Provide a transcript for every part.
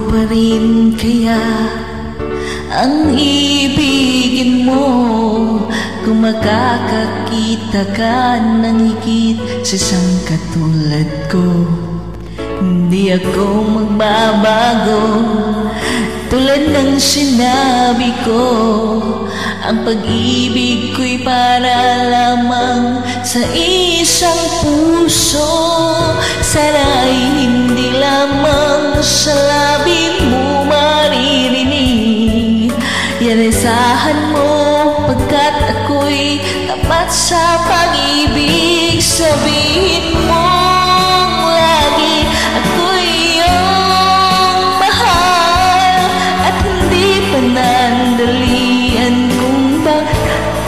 pa rin kaya ang ibigin mo kung makakakita ka ng higit sa isang katulad ko? Hindi ako magbabago, tulad ng sinabi ko. Ang pag-ibig ko'y para lamang sa isang puso. Sana'y hindi lamang sa labi mo maririnig. Yarisahan mo pagkat ako'y tapat sa pag-ibig. Sabihin mo lagi ako'y iyong mahal, at hindi panandalian kung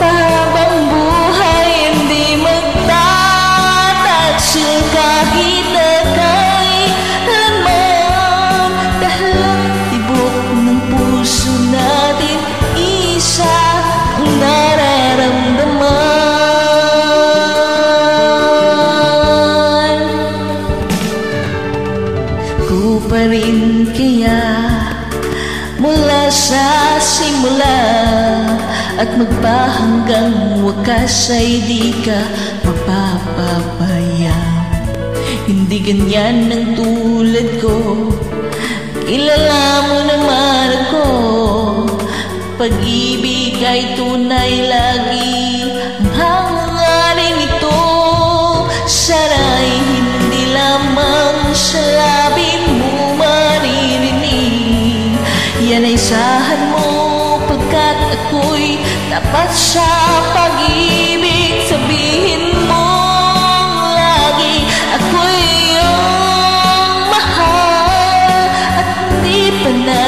habang buhay hindi magtataksil kahit na kailanman. Dahil ang tibok ng puso natin isa ang nararamdaman. Ko pa rin kaya mula sa simula at magpahanggang wakas ay di ka mapapapaya. Hindi ganyan ng tulad ko, kilala mo naman ako. Pag-ibig ay tunay lagi ang hangarin ito. Sana'y hindi lamang sa labi mo maririnig. Yan ay sahan mo pagkat ako'y tapat sa pag-ibig. Sabihin mo lagi ako'y iyong mahal, at hindi pa na